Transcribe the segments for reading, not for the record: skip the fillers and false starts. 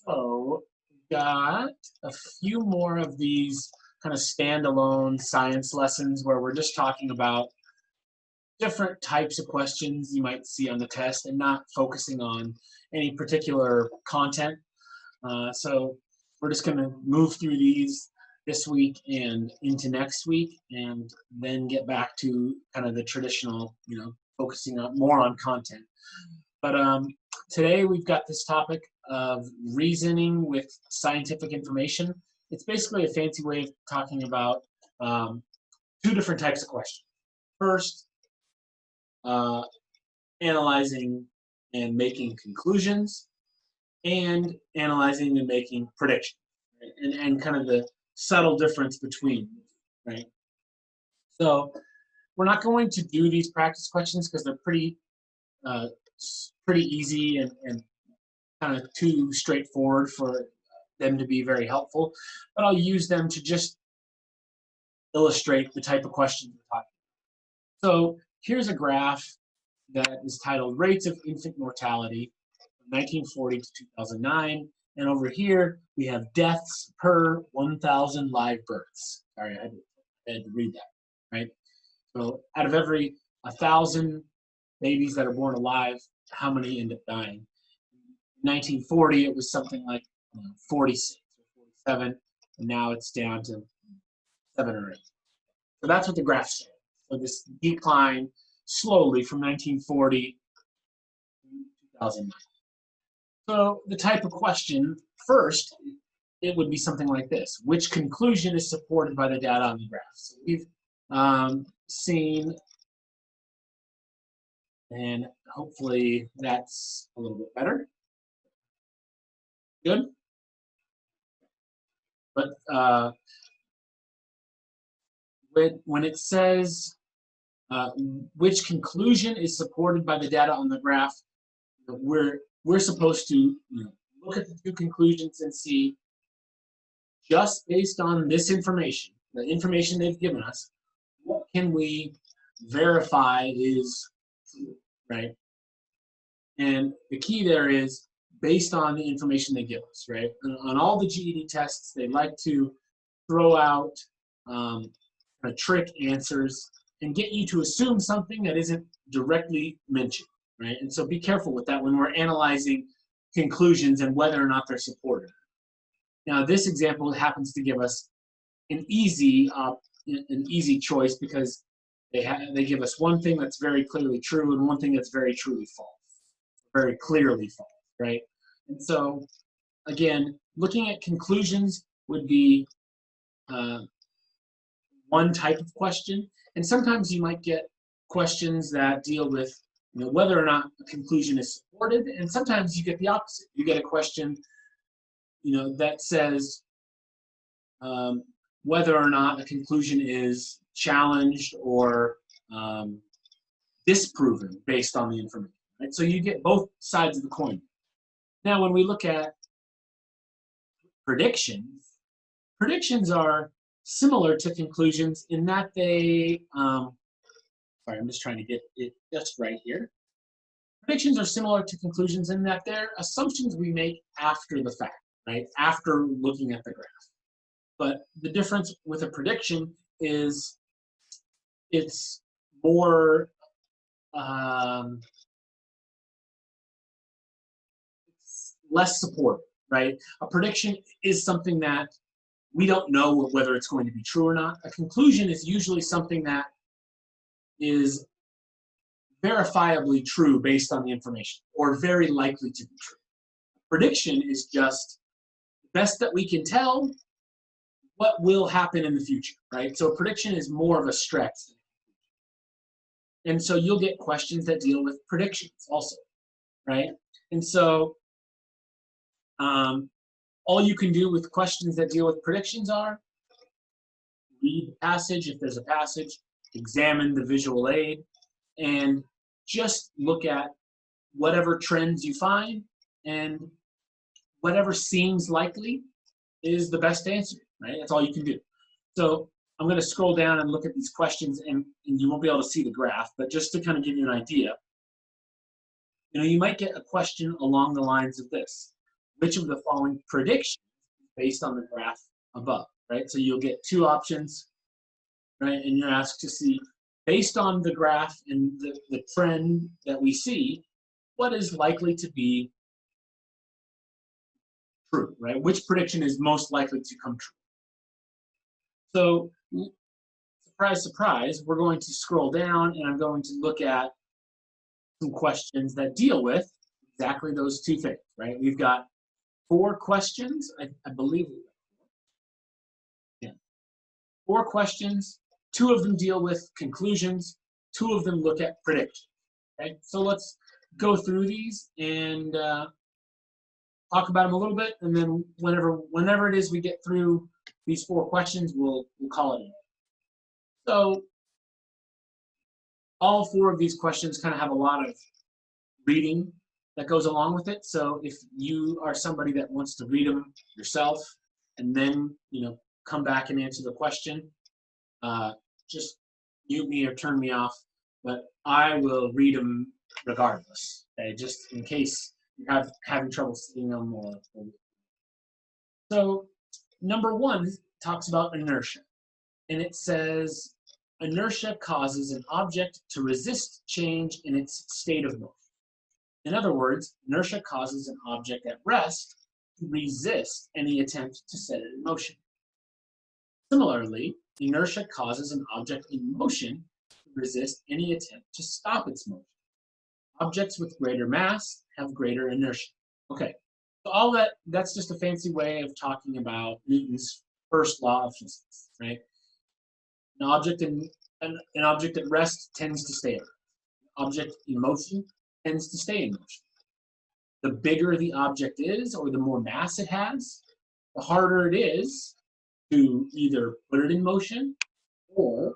So, got a few more of these kind of standalone science lessons where we're just talking about different types of questions you might see on the test and not focusing on any particular content. So, we're just going to move through these this week and into next week, and then get back to kind of the traditional, focusing on more on content. But today we've got this topic of reasoning with scientific information. It's basically a fancy way of talking about two different types of questions. First, analyzing and making conclusions, and analyzing and making predictions, right? And kind of the subtle difference between, right? So we're not going to do these practice questions because they're pretty easy and kind of too straightforward for them to be very helpful, but I'll use them to just illustrate the type of questions we're talking about. So here's a graph that is titled Rates of Infant Mortality from 1940 to 2009, and over here we have deaths per 1,000 live births. Sorry, I had to read that, right? So out of every 1,000 babies that are born alive, how many end up dying? In 1940, it was something like 46 or 47, and now it's down to 7 or 8. So that's what the graph shows. So this decline slowly from 1940 to 2009. So the type of question, first, it would be something like this. Which conclusion is supported by the data on the graph? So we've seen, and hopefully that's a little bit better. Good. But when it says which conclusion is supported by the data on the graph, we're supposed to look at the two conclusions and see, just based on this information, the information they've given us, what can we verify is true, right? And the key there is based on the information they give us, right? On all the GED tests, they like to throw out trick answers and get you to assume something that isn't directly mentioned, right? And so be careful with that when we're analyzing conclusions and whether or not they're supported. Now, this example happens to give us an easy choice because they give us one thing that's very clearly true and one thing that's very truly false, very clearly false, right? And so, again, looking at conclusions would be one type of question, and sometimes you might get questions that deal with whether or not a conclusion is supported, and sometimes you get the opposite. You get a question that says whether or not a conclusion is challenged or disproven based on the information, right? So you get both sides of the coin. Now, when we look at predictions are similar to conclusions in that they, sorry, I'm just trying to get it just right here. Predictions are similar to conclusions in that they're assumptions we make after the fact, right? After looking at the graph. But the difference with a prediction is it's more, it's less supportive, right? A prediction is something that we don't know whether it's going to be true or not. A conclusion is usually something that is verifiably true based on the information, or very likely to be true. Prediction is just the best that we can tell what will happen in the future, right? So a prediction is more of a stretch. And so you'll get questions that deal with predictions also, right? And so all you can do with questions that deal with predictions are read the passage, if there's a passage, examine the visual aid, and just look at whatever trends you find, and whatever seems likely is the best answer, right? That's all you can do. So I'm going to scroll down and look at these questions, and you won't be able to see the graph, but just to kind of give you an idea, you might get a question along the lines of this. which of the following predictions based on the graph above, right? So you'll get two options, right? And you're asked to see, based on the graph and the trend that we see, what is likely to be true, right? Which prediction is most likely to come true? So, surprise, surprise, we're going to scroll down and I'm going to look at some questions that deal with exactly those two things, right? We've got 4 questions, I believe. Yeah, 4 questions. 2 of them deal with conclusions. 2 of them look at predictions. Okay, so let's go through these and talk about them a little bit, and then whenever it is we get through these 4 questions, we'll call it in. So all 4 of these questions kind of have a lot of reading that goes along with it. So if you are somebody that wants to read them yourself and then come back and answer the question, just mute me or turn me off. But I will read them regardless, okay? Just in case you're having trouble seeing them. So number 1 talks about inertia, and it says inertia causes an object to resist change in its state of motion. In other words, inertia causes an object at rest to resist any attempt to set it in motion. Similarly, inertia causes an object in motion to resist any attempt to stop its motion. Objects with greater mass have greater inertia. Okay, so all that's just a fancy way of talking about Newton's first law of physics, right? An object at rest tends to stay at rest. An object in motion tends to stay in motion. The bigger the object is, or the more mass it has, the harder it is to either put it in motion or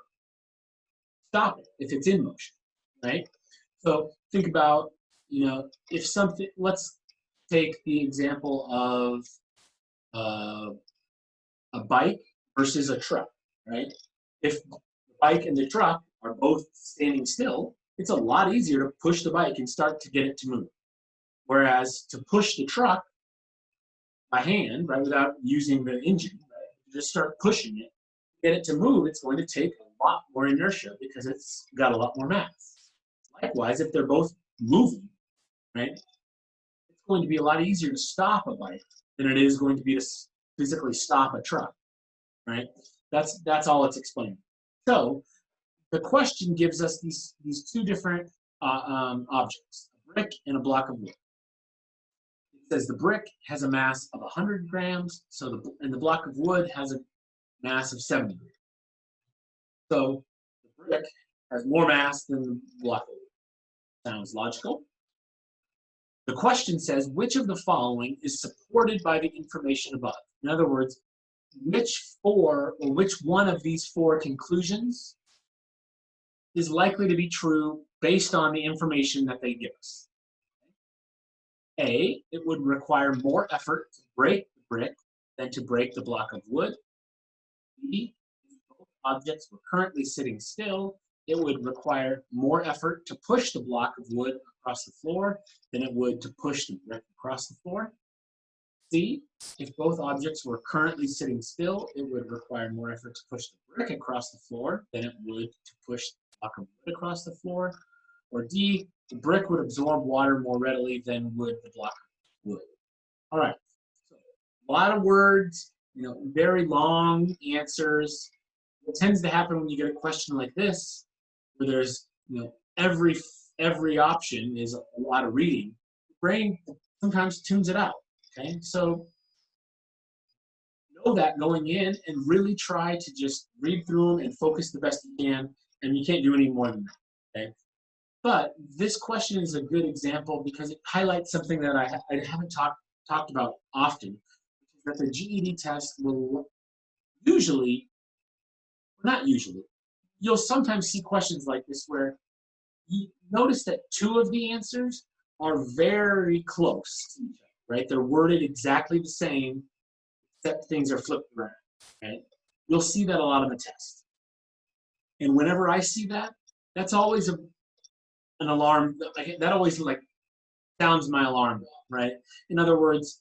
stop it if it's in motion, right? So think about, if something, let's take the example of a bike versus a truck, right? If the bike and the truck are both standing still, it's a lot easier to push the bike and start to get it to move. Whereas to push the truck by hand, right, without using the engine, right, just start pushing it, get it to move, it's going to take a lot more inertia because it's got a lot more mass. Likewise, if they're both moving, right, it's going to be a lot easier to stop a bike than it is going to be to physically stop a truck, right? That's all it's explaining. So the question gives us these 2 different objects, a brick and a block of wood. It says the brick has a mass of 100 grams, and the block of wood has a mass of 70 grams. So the brick has more mass than the block of wood. Sounds logical. The question says, which of the following is supported by the information above? In other words, which one of these 4 conclusions is likely to be true based on the information that they give us? A, it would require more effort to break the brick than to break the block of wood. B, if both objects were currently sitting still, it would require more effort to push the block of wood across the floor than it would to push the brick across the floor. C, if both objects were currently sitting still, it would require more effort to push the brick across the floor than it would to push the block of wood across the floor. Or D, the brick would absorb water more readily than would the block of wood. All right, so a lot of words, very long answers. What tends to happen when you get a question like this, where there's, every option is a lot of reading, the brain sometimes tunes it out, okay? So know that going in and really try to just read through them and focus the best you can, and you can't do any more than that, okay? But this question is a good example because it highlights something that I haven't talked about often, which is that the GED test will you'll sometimes see questions like this where you notice that 2 of the answers are very close to each other, right? They're worded exactly the same, except things are flipped around, okay? You'll see that a lot on the test. And whenever I see that, that's always an alarm. That always sounds my alarm bell, right? In other words,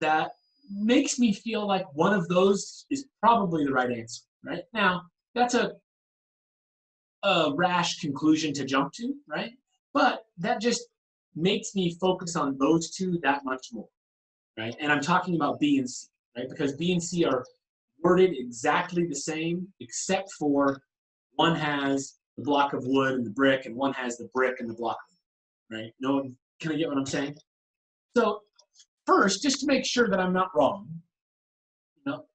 that makes me feel like one of those is probably the right answer, right? Now, that's a rash conclusion to jump to, right? But that just makes me focus on those two that much more, right? And I'm talking about B and C, right? Because B and C are worded exactly the same, except for one has the block of wood and the brick, and one has the brick and the block of wood, right? No, can I get what I'm saying? So first, just to make sure that I'm not wrong, you know,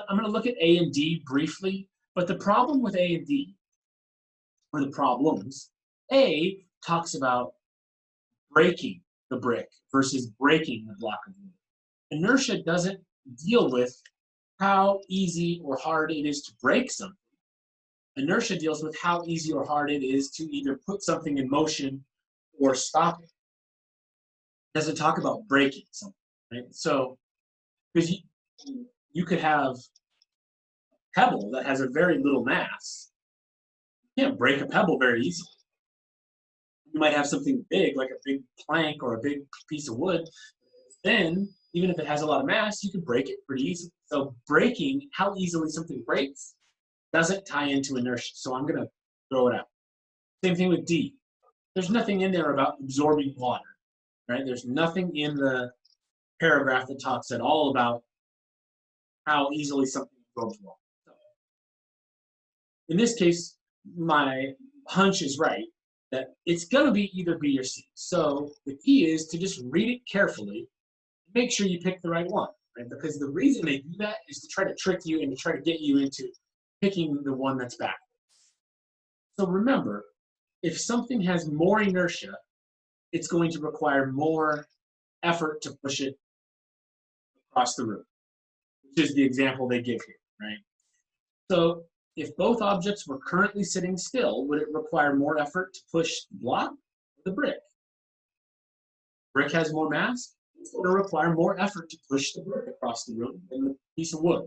I'm going to look at A and D briefly. But the problem with A and D, or the problems, A talks about breaking the brick versus breaking the block of wood. Inertia doesn't deal with how easy or hard it is to break something. Inertia deals with how easy or hard it is to either put something in motion or stop it. It doesn't talk about breaking something, right? So, because you could have a pebble that has a very little mass. You can't break a pebble very easily. You might have something big, like a big plank or a big piece of wood. Then, even if it has a lot of mass, you can break it pretty easily. So breaking, how easily something breaks, doesn't tie into inertia. So I'm going to throw it out. Same thing with D. There's nothing in there about absorbing water, right? There's nothing in the paragraph that talks at all about how easily something absorbs water. So, in this case, my hunch is right, that it's going to be either B or C. So the key is to just read it carefully, make sure you pick the right one, right? Because the reason they do that is to try to trick you and to try to get you into picking the one that's backwards. So remember, if something has more inertia, it's going to require more effort to push it across the room, which is the example they give here, right? So if both objects were currently sitting still, would it require more effort to push the block or the brick? Brick has more mass, it's going to require more effort to push the brick across the room than the piece of wood.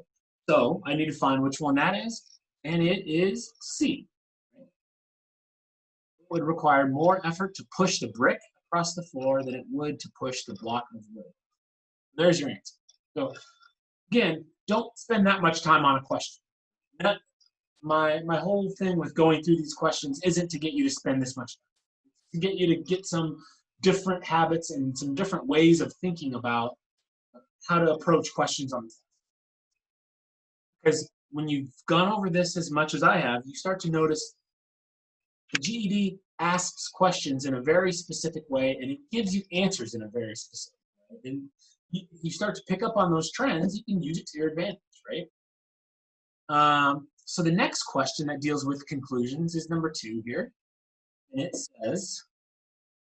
So I need to find which one that is, and it is C. It would require more effort to push the brick across the floor than it would to push the block of wood. There's your answer. So again, don't spend that much time on a question. My whole thing with going through these questions isn't to get you to spend this much time. It's to get you to get some different habits and some different ways of thinking about how to approach questions on this. Because when you've gone over this as much as I have, you start to notice the GED asks questions in a very specific way, and it gives you answers in a very specific way. And you start to pick up on those trends, you can use it to your advantage, right? So the next question that deals with conclusions is number 2 here. And it says,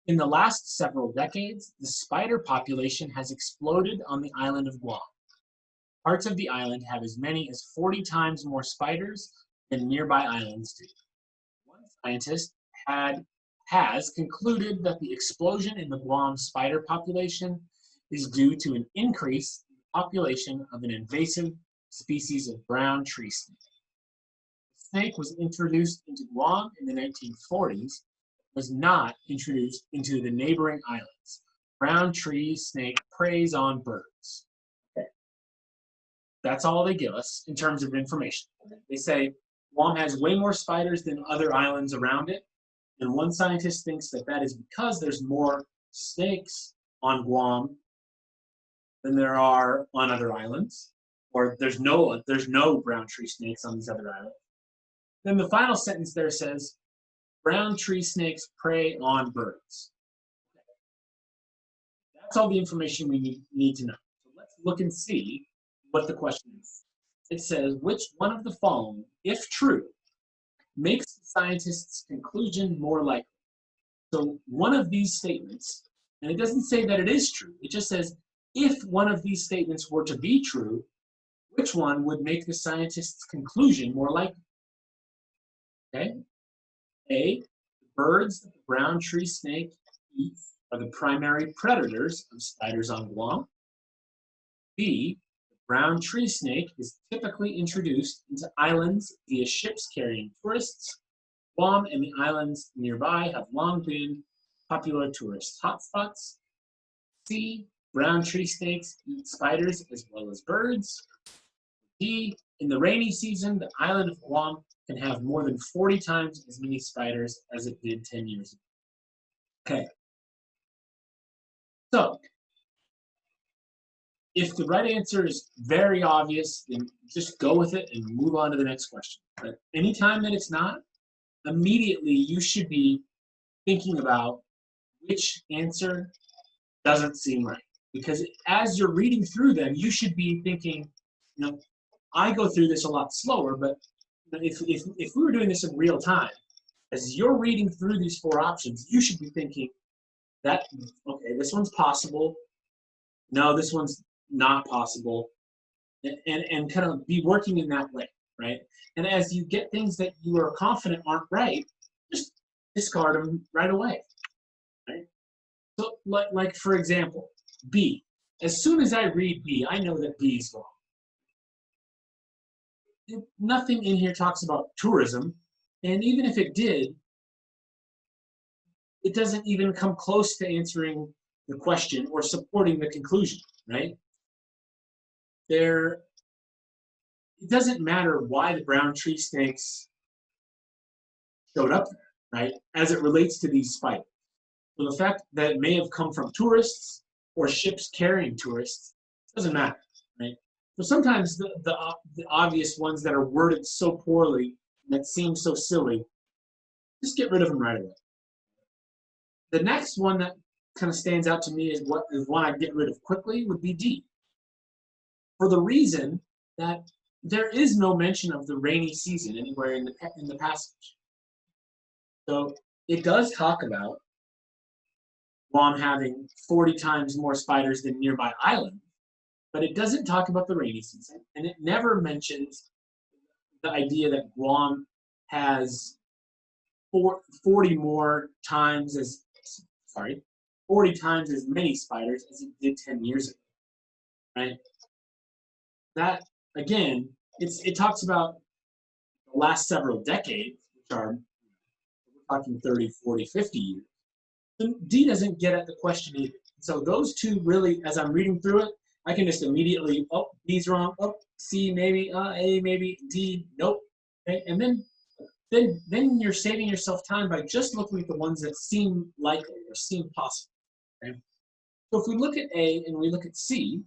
in the last several decades, the spider population has exploded on the island of Guam. Parts of the island have as many as 40 times more spiders than nearby islands do. One scientist has concluded that the explosion in the Guam spider population is due to an increase in the population of an invasive species of brown tree snake. The snake was introduced into Guam in the 1940s, was not introduced into the neighboring islands. Brown tree snake preys on birds. Okay. That's all they give us in terms of information. They say Guam has way more spiders than other islands around it, and one scientist thinks that that is because there's more snakes on Guam than there are on other islands, or there's no brown tree snakes on these other islands. Then the final sentence there says, brown tree snakes prey on birds. That's all the information we need to know. So let's look and see what the question is. It says, which one of the following, if true, makes the scientist's conclusion more likely? So one of these statements, and it doesn't say that it is true, it just says, if one of these statements were to be true, which one would make the scientist's conclusion more likely? Okay. A, the birds that the brown tree snake eats are the primary predators of spiders on Guam. B, the brown tree snake is typically introduced into islands via ships carrying tourists. Guam and the islands nearby have long been popular tourist hotspots. C, brown tree snakes eat spiders as well as birds. D, in the rainy season, the island of Guam can have more than 40 times as many spiders as it did 10 years ago. Okay. So, if the right answer is very obvious, then just go with it and move on to the next question. But anytime that it's not, immediately you should be thinking about which answer doesn't seem right. Because as you're reading through them, you should be thinking, I go through this a lot slower, but if we were doing this in real time, as you're reading through these four options, you should be thinking that, okay, this one's possible. No, this one's not possible. And kind of be working in that way, right? And as you get things that you are confident aren't right, just discard them right away, right? So, like for example, B. As soon as I read B, I know that B is wrong. Nothing in here talks about tourism, and even if it did, it doesn't even come close to answering the question or supporting the conclusion, right? It doesn't matter why the brown tree snakes showed up there, right? As it relates to these spiders. So the fact that it may have come from tourists or ships carrying tourists doesn't matter, right? So sometimes the obvious ones that are worded so poorly that seem so silly, just get rid of them right away. The next one that kind of stands out to me is one I'd get rid of quickly would be D. For the reason that there is no mention of the rainy season anywhere in the passage. So it does talk about Guam having 40 times more spiders than nearby islands, but it doesn't talk about the rainy season, and it never mentions the idea that Guam has 40 times as many spiders as it did 10 years ago, right? That, again, it talks about the last several decades, which are, we're talking 30, 40, 50 years. D doesn't get at the question either. So those two really, as I'm reading through it, I can just immediately, oh, B's wrong, oh, C maybe, A maybe, D, nope. Okay? And then you're saving yourself time by just looking at the ones that seem likely or seem possible. Okay? So if we look at A and we look at C,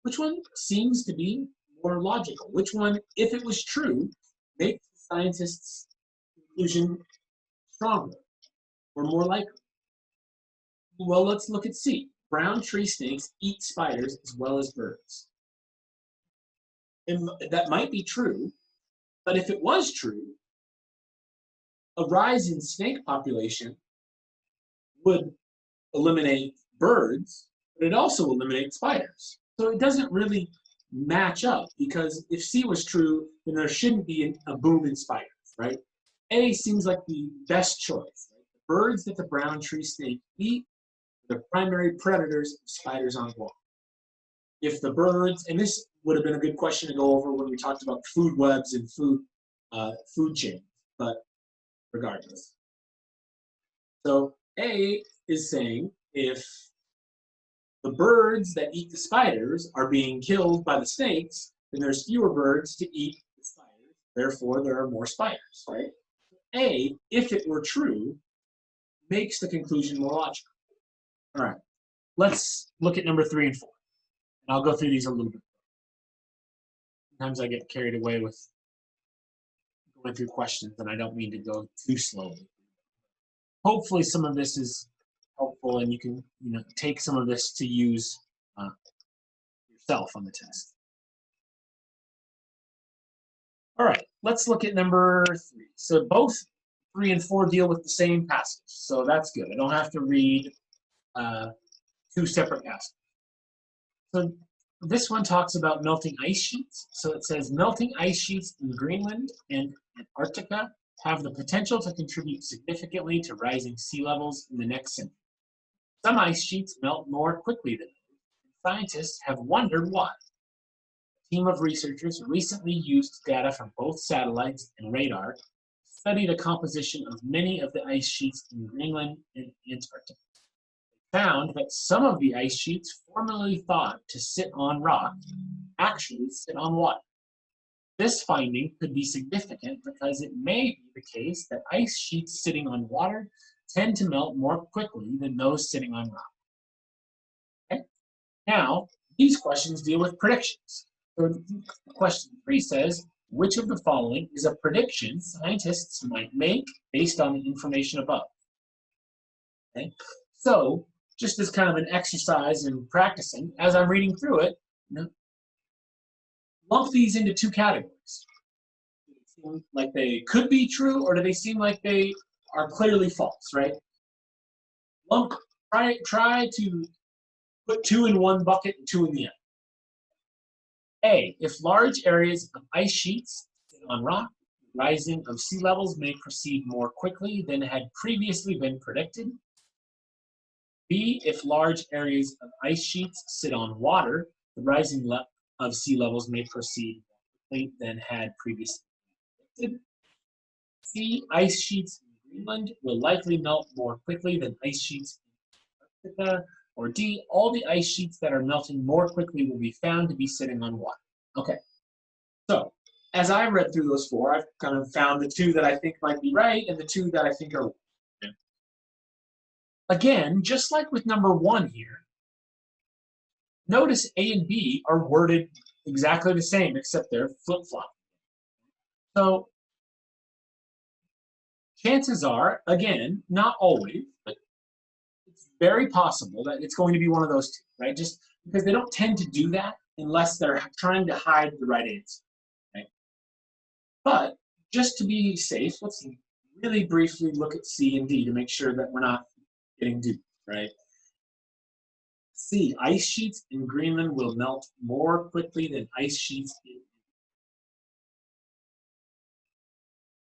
which one seems to be more logical? Which one, if it was true, makes the scientists' conclusion stronger or more likely? Well, let's look at C. Brown tree snakes eat spiders as well as birds. And that might be true, but if it was true, a rise in snake population would eliminate birds, but it also eliminates spiders. So it doesn't really match up, because if C was true, then there shouldn't be a boom in spiders, right? A seems like the best choice. Right? The birds that the brown tree snake eat are the primary predators of spiders on Guam. If the birds, and this would have been a good question to go over when we talked about food webs and food chains, but regardless. So A is saying if the birds that eat the spiders are being killed by the snakes, then there's fewer birds to eat the spiders. Therefore, there are more spiders, right? A, if it were true, makes the conclusion more logical. All right, let's look at number 3 and 4. And I'll go through these a little bit. Sometimes I get carried away with going through questions, and I don't mean to go too slowly. Hopefully some of this is helpful, and you can take some of this to use yourself on the test. All right, let's look at number 3. So both 3 and 4 deal with the same passage, so that's good. I don't have to read 2 separate passages. So this one talks about melting ice sheets. So it says melting ice sheets in Greenland and Antarctica have the potential to contribute significantly to rising sea levels in the next century. Some ice sheets melt more quickly than others, and scientists have wondered why. A team of researchers recently used data from both satellites and radar to study the composition of many of the ice sheets in Greenland and Antarctica. found that some of the ice sheets formerly thought to sit on rock actually sit on water. This finding could be significant because it may be the case that ice sheets sitting on water tend to melt more quickly than those sitting on rock. Okay? Now, these questions deal with predictions. So question 3 says, which of the following is a prediction scientists might make based on the information above? Okay? So, just as kind of an exercise in practicing, as I'm reading through it, lump these into 2 categories. Do they seem like they could be true, or do they seem like they are clearly false, right? Try to put 2 in one bucket and 2 in the other. A, if large areas of ice sheets sit on rock, rising of sea levels may proceed more quickly than had previously been predicted. B, if large areas of ice sheets sit on water, the rising of sea levels may proceed more quickly than had previously been predicted. C, ice sheets in Greenland will likely melt more quickly than ice sheets in Antarctica. Or D, all the ice sheets that are melting more quickly will be found to be sitting on water. Okay, so as I read through those 4, I've kind of found the 2 that I think might be right and the 2 that I think are wrong. Again, just like with number 1 here, notice A and B are worded exactly the same, except they're flip-flop. So chances are, again, not always, but it's very possible that it's going to be one of those 2, right? Just because they don't tend to do that unless they're trying to hide the right answer, right? But just to be safe, let's really briefly look at C and D to make sure that we're not getting duped, right? C, ice sheets in Greenland will melt more quickly than ice sheets in.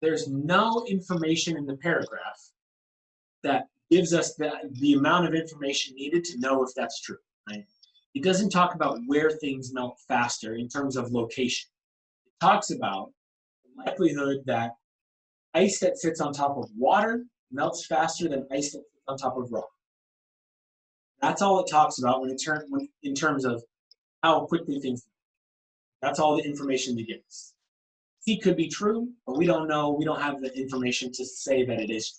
There's no information in the paragraph that gives us the amount of information needed to know if that's true, right? It doesn't talk about where things melt faster in terms of location. It talks about the likelihood that ice that sits on top of water melts faster than ice that sits on top of rock. That's all it talks about in terms of how quickly things melt. That's all the information it gives. C could be true, but we don't know. We don't have the information to say that it is true.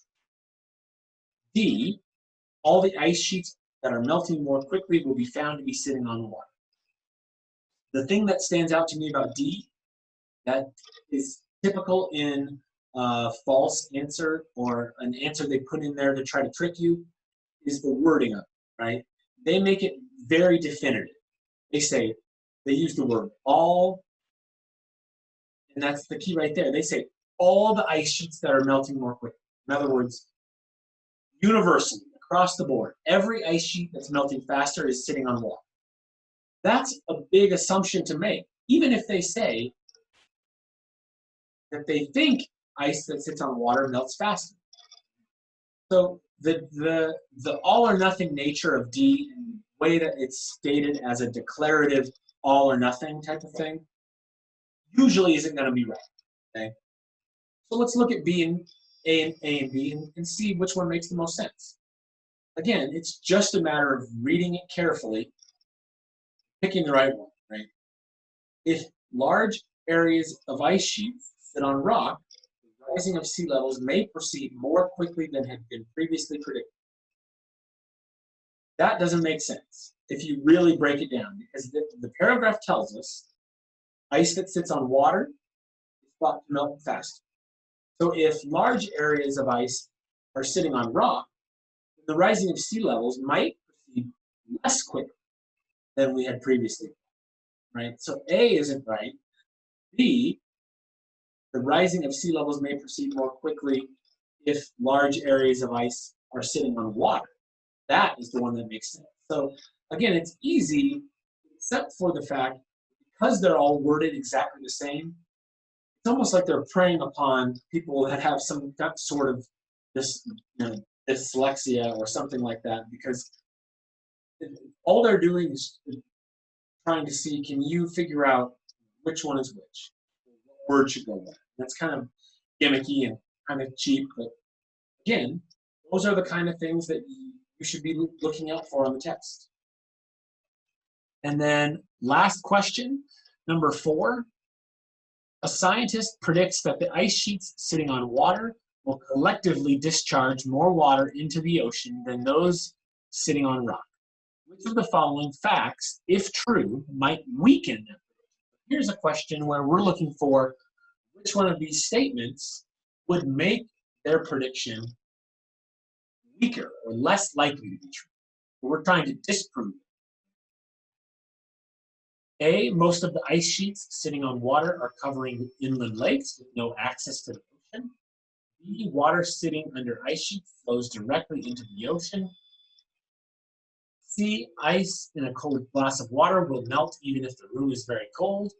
D, all the ice sheets that are melting more quickly will be found to be sitting on water. The thing that stands out to me about D that is typical in a false answer or an answer they put in there to try to trick you is the wording of it, right? They make it very definitive. They use the word all, and that's the key right there. They say all the ice sheets that are melting more quickly. In other words, universally, across the board, every ice sheet that's melting faster is sitting on water. That's a big assumption to make, even if they say that they think ice that sits on water melts faster. So the all or nothing nature of D and the way that it's stated as a declarative all or nothing type of thing usually isn't going to be right. Okay? So let's look at B and A and B and see which one makes the most sense. Again, it's just a matter of reading it carefully, picking the right one, right? If large areas of ice sheets sit on rock, the rising of sea levels may proceed more quickly than had been previously predicted. That doesn't make sense if you really break it down, because the paragraph tells us ice that sits on water is thought to melt faster. So if large areas of ice are sitting on rock, the rising of sea levels might proceed less quickly than we had previously, right? So A isn't right. B, the rising of sea levels may proceed more quickly if large areas of ice are sitting on water. That is the one that makes sense. So again, it's easy, except for the fact, because they're all worded exactly the same, it's almost like they're preying upon people that have some sort of dyslexia or something like that, because all they're doing is trying to see, can you figure out which one is which? What word should go where? That's kind of gimmicky and kind of cheap, but again, those are the kind of things that you should be looking out for on the test. And then last question, number 4. A scientist predicts that the ice sheets sitting on water will collectively discharge more water into the ocean than those sitting on rock. Which of the following facts, if true, might weaken them? Here's a question where we're looking for which one of these statements would make their prediction weaker or less likely to be true. We're trying to disprove it. A, most of the ice sheets sitting on water are covering inland lakes with no access to the ocean. B, water sitting under ice sheets flows directly into the ocean. C, ice in a cold glass of water will melt even if the room is very cold.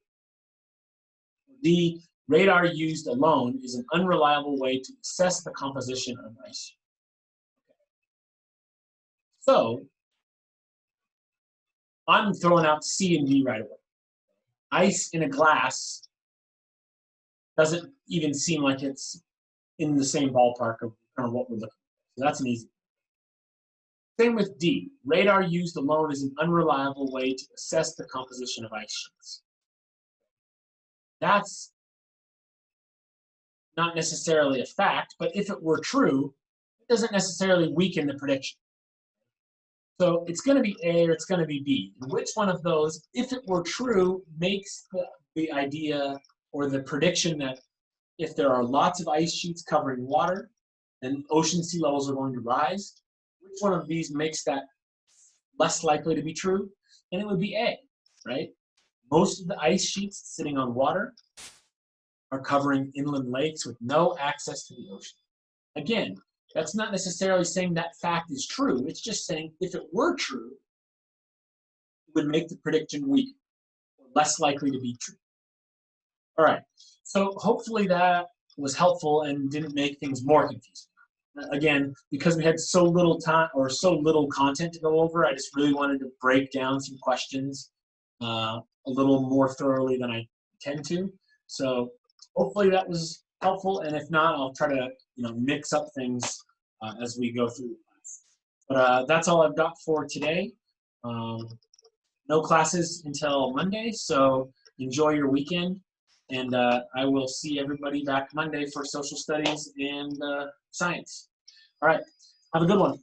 D, radar used alone is an unreliable way to assess the composition of ice. So, I'm throwing out C and D right away. Ice in a glass doesn't even seem like it's in the same ballpark of kind of what we're looking for. So that's an easy one. Same with D. Radar used alone is an unreliable way to assess the composition of ice sheets. That's not necessarily a fact, but if it were true, it doesn't necessarily weaken the prediction. So it's going to be A or it's going to be B. And which one of those, if it were true, makes the idea or the prediction that if there are lots of ice sheets covering water, then ocean sea levels are going to rise? Which one of these makes that less likely to be true? And it would be A, right? Most of the ice sheets sitting on water are covering inland lakes with no access to the ocean. Again, that's not necessarily saying that fact is true. It's just saying if it were true, it would make the prediction weaker or less likely to be true. All right, so hopefully that was helpful and didn't make things more confusing. Again, because we had so little time or so little content to go over, I just really wanted to break down some questions a little more thoroughly than I tend to. So hopefully that was helpful, and if not, I'll try to mix up things as we go through the class. But that's all I've got for today. No classes until Monday, so enjoy your weekend, and I will see everybody back Monday for social studies and science. All right, have a good one.